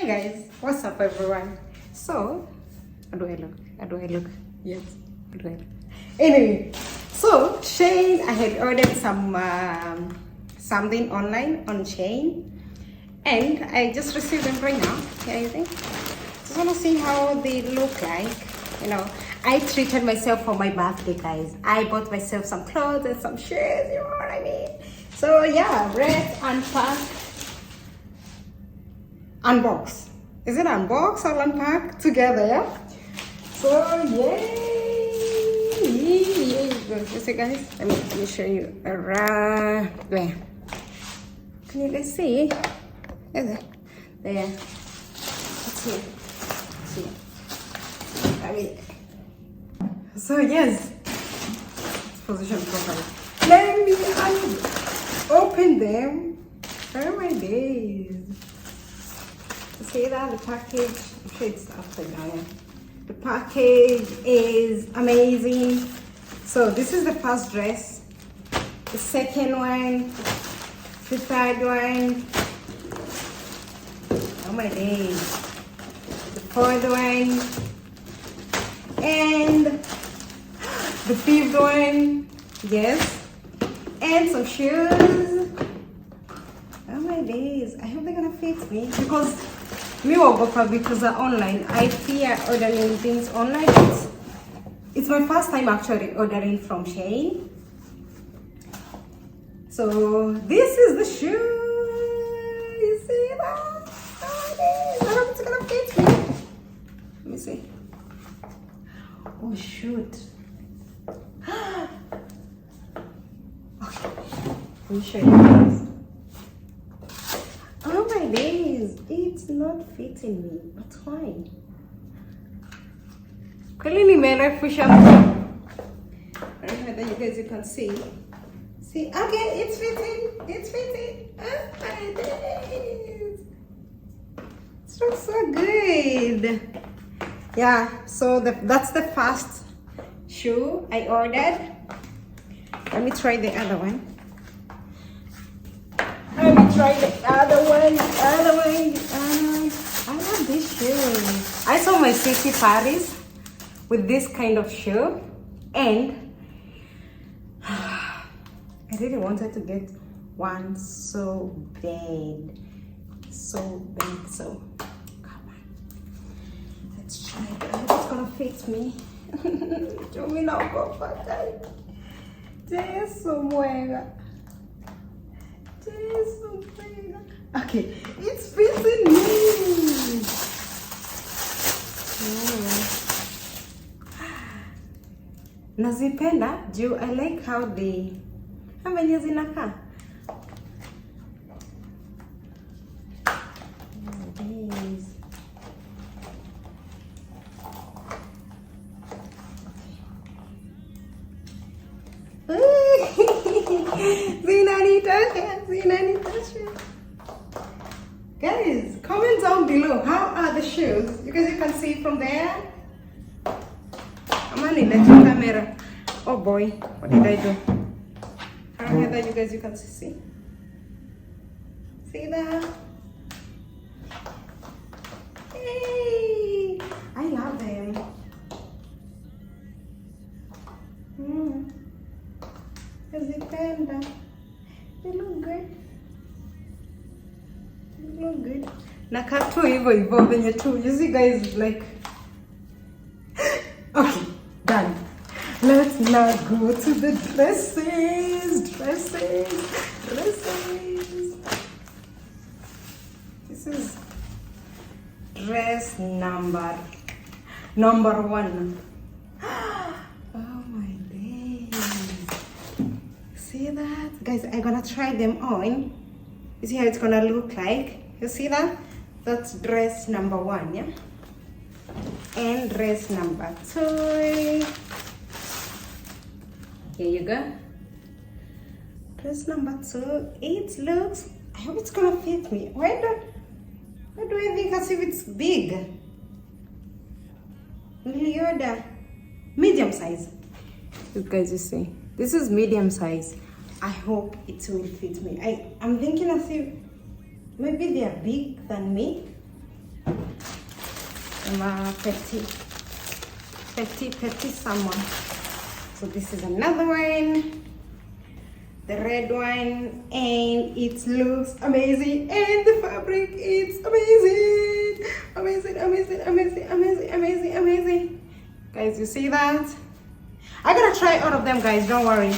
Hey guys, what's up everyone? So, how do I look? How do I look? Yes, how do I look? Anyway, so Shein, I had ordered something online on Shein, and I just received them right now. Yeah, you think? Just wanna see how they look like. You know, I treated myself for my birthday, guys. I bought myself some clothes and some shoes. You know what I mean? So yeah, let's unpack. Unbox. Is it unbox or unpack together? Yeah. So yay! You see, guys. Let me show you around. There. Can you guys see? Is it there? Let's see. See. I mean. So yes. Let's position properly. Let me open them. Oh my days. See that the package, I'm sure it's upside down. The package is amazing. So this is the first dress, the second one, the third one. Oh my days. The fourth one, and the fifth one. Yes, and some shoes. Oh my days. I hope they're gonna fit me because me will go for because online. I fear ordering things online. It's my first time actually ordering from Shein. So this is the shoe. You see that? Oh, I hope it's gonna fit me. Let me see. Oh shoot. Okay. Let me show you guys. Oh my days, it's not fitting me, but fine. Kweli nimerefusha. I don't know whether you guys can see. See, okay, it's fitting. It's fitting. Oh my days. It looks so good. Yeah, so that's the first shoe I ordered. Let me try the other one. Let me try the other one. I love this shoe. I saw my city Paris with this kind of shoe, and I really wanted to get one so bad. So, come on. Let's try it. I hope it's gonna fit me. Yo me la voy a pagar. Eso, muega. Okay, it's fitting me. Nazipenda juu I like how they venye zinakaa. Guys, comment down below. How are the shoes? You guys can see from there. I'm gonna need the camera. Oh boy, what did I do? I don't know that you guys can see. See that? Hey, I love them. They look good. They look good. Nakaa tu hivyo venye tu. You see guys, like okay, done. Let's now go to the dresses. This is dress number one. Oh my days. See that? Guys, I'm gonna try them on. You see how it's gonna look like? You see that? That's dress number one, yeah? And dress number two. Here you go. Dress number two. It looks, I hope it's gonna fit me. Why do I think as if it's big? Leoda. Medium size. You guys, you see. This is medium size. I hope it will fit me. I'm thinking as if maybe they are big than me. I'm a petite someone. So this is another one, the red one, and it looks amazing, and the fabric is amazing, amazing, amazing, amazing, amazing, amazing, amazing. Guys, you see that? I'm gonna try all of them, guys, don't worry.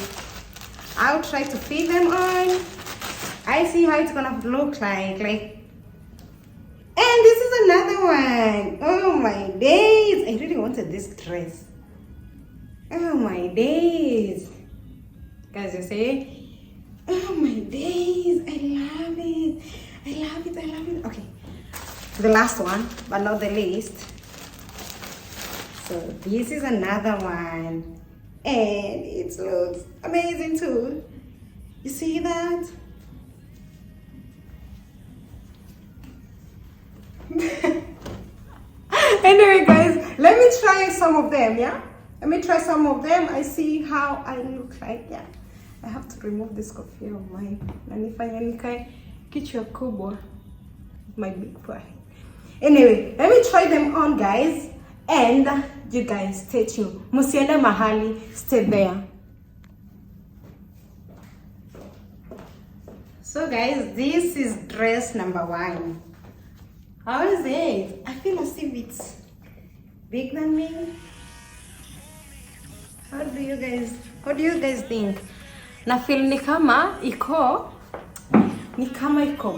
I'll try to fit them on. I see how it's gonna look like. And this is another one. Oh my days, I really wanted this dress. Oh my days, guys, you see? Oh my days, I love it. I love it, I love it. Okay, the last one, but not the least. So this is another one, and it looks amazing too. You see that? Anyway, guys, let me try some of them, yeah? Let me try some of them. I see how I look like, yeah. I have to remove this coffee of mine. Nanifanya nikae kichwa kubwa. My big forehead. Anyway, let me try them on, guys. And you guys, stay tuned. Musiende mahali, stay there. So, guys, this is dress number 1. How is it? I feel as if it's big than me. How do you guys think? Na feel ni kama iko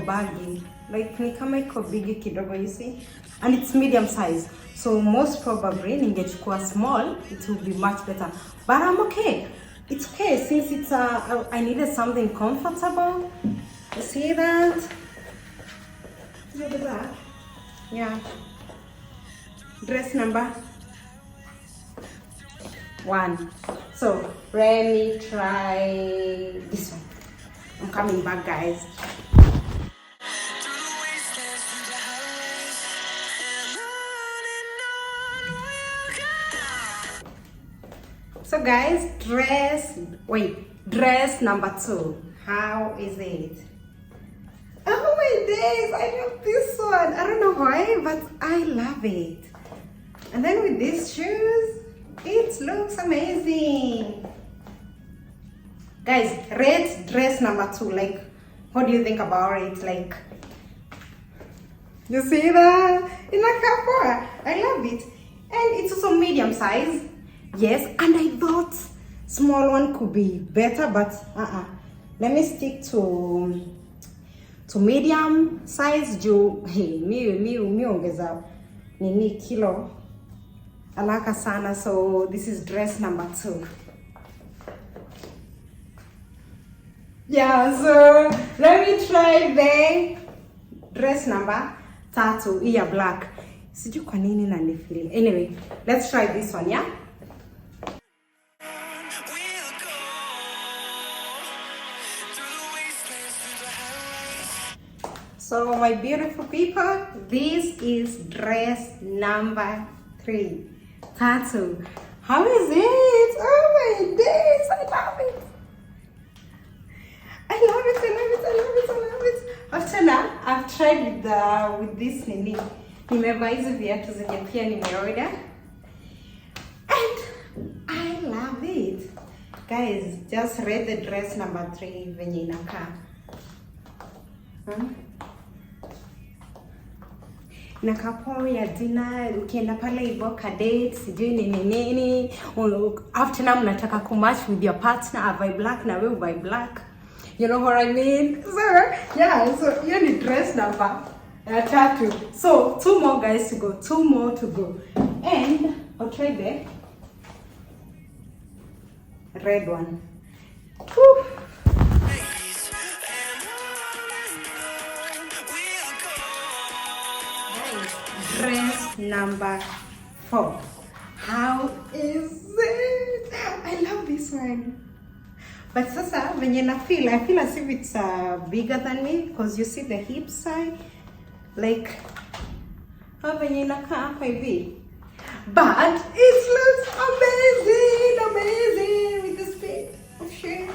baggy. Like ni kama iko big kidogo, you see? And it's medium size. So most probably ningechukua small, it will be much better. But I'm okay. It's okay since it's I needed something comfortable. You see that? Look at that. Yeah. Dress number 1. So let me try this one. I'm coming back, guys. So guys, dress number 2. How is it? Oh my days, I love this one. I don't know why, but I love it. And then with these shoes, it looks amazing. Guys, red dress number 2. Like, what do you think about it? Like, you see that? In a couple, I love it. And it's also medium size. Yes, and I thought small one could be better, but let me stick to medium size. Hey, mi ongeza nini kilo alaka sana. So this is dress number 2. Yeah, so let me try the dress number 3, iya black. Sijui kwa nini na nifeel. Anyway, let's try this one, yeah? So my beautiful people, this is dress number 3. Tattoo. How is it? Oh my days, I love it. I love it, I love it, I love it, I love it. After now, I've tried with this nini. Nimevaa hizi viatu zenye pia nimeorder. And I love it. Guys, just read the dress number 3 venye inakaa. Nakapo ya dinner, ukienda pale hivyo ka date, sijui nini. After now mnataka kumatch with your partner, I buy black na wewe buy black. You know what I mean? So, yeah, so you need dress number 3. So, 2 more guys to go, 2 more to go. And I'll try the red one. Whew. Dress number 4. How is it? I love this one. But sasa venye I feel as if it's bigger than me, because you see the hip side, like how venye inakaa hapa hivi. But it looks amazing with this bit of shape.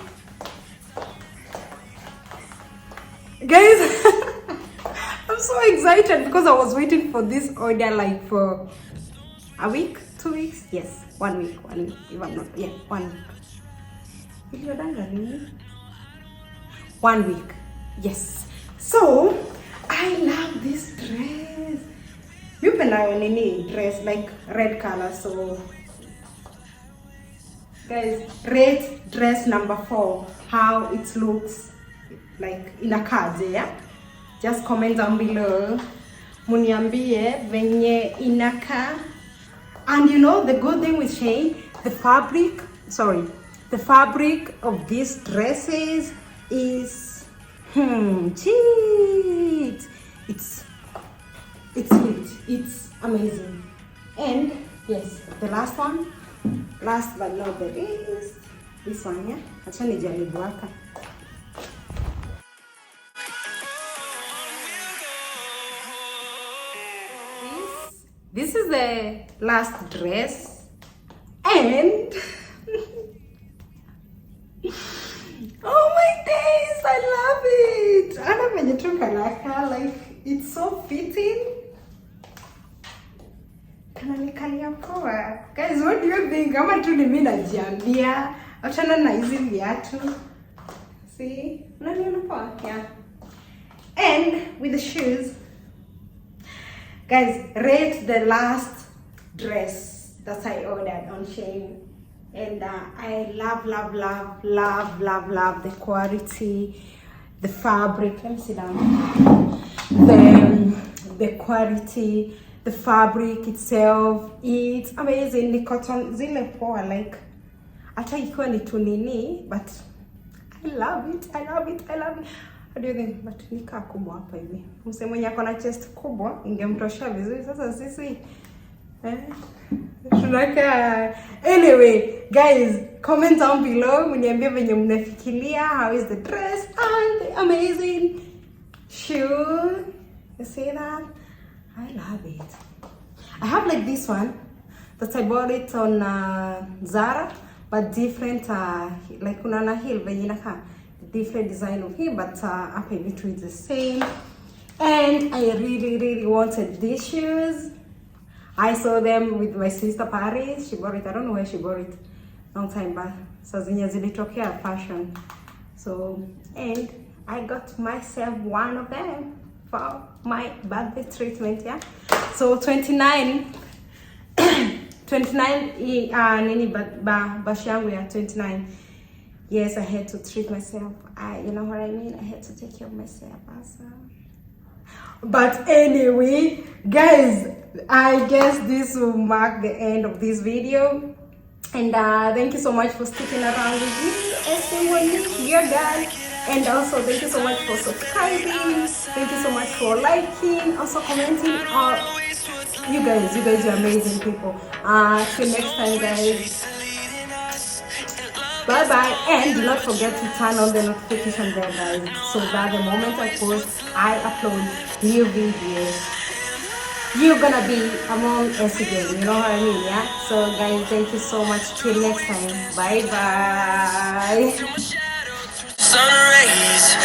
Guys, I'm so excited because I was waiting for this order like for a week, 2 weeks. Yes, 1 week. If I'm not, yeah, 1 week. 1 week. Yes. So I love this dress. You can have any dress like red color. So guys, rate dress number 4 how it looks like in a card, yeah? Just comment down below. Muniambie venye inaka. And you know the good thing with Shein, the fabric of these dresses is cheap. It's huge. It's amazing. And yes, the last one, last but not the least, this one, yeah. Acha nijaribu haka. This is the last dress, and oh my days, I love it. Ana venye tu kalaka, like it's so fitting. Kananikalia poa. Guys, what do you think? Kama tu ni mimi najiambia, achana na hizi viatu. See? Unaniona poa? Yeah. And with the shoes, guys, rate the last dress that I ordered on Shein, and I love the quality, the fabric. Let me sit down. The quality, the fabric itself, it's amazing. The cotton zile poa, like hata ikiwa ni tunini, but I love it. What do you think? But nika kubwa hapa hivi. Mse mwenye akona chest kubwa ingemtosha vizuri. Sasa sisi tunaka. Anyway, guys, comment down below mniambie venye mnafikiria how is the dress and the amazing shoe. You see that? I love it. I have like this one that I bought it on Zara, but different like unaona heel venye inakaa different design of him, but up in between the same. And I really wanted these shoes. I saw them with my sister Paris. She bought it. I don't know where she bought it. Long time back. So zenye zilitokea fashion. So, and I got myself one of them for my birthday treatment, yeah. So 29 nini bashi yangu ya 29. Yes, I had to treat myself. You know what I mean? I had to take care of myself also. But anyway, guys, I guess this will mark the end of this video. And thank you so much for sticking around with me. Everyone here, guys. And also, thank you so much for subscribing. Thank you so much for liking, also commenting. You guys are amazing people. Till next time, guys. Bye bye, and do not forget to turn on the notification bell, guys, so that the moment I upload new videos, you're gonna be among us again. You know what I mean, yeah? So guys, thank you so much. Till next time. Bye bye. Sun rays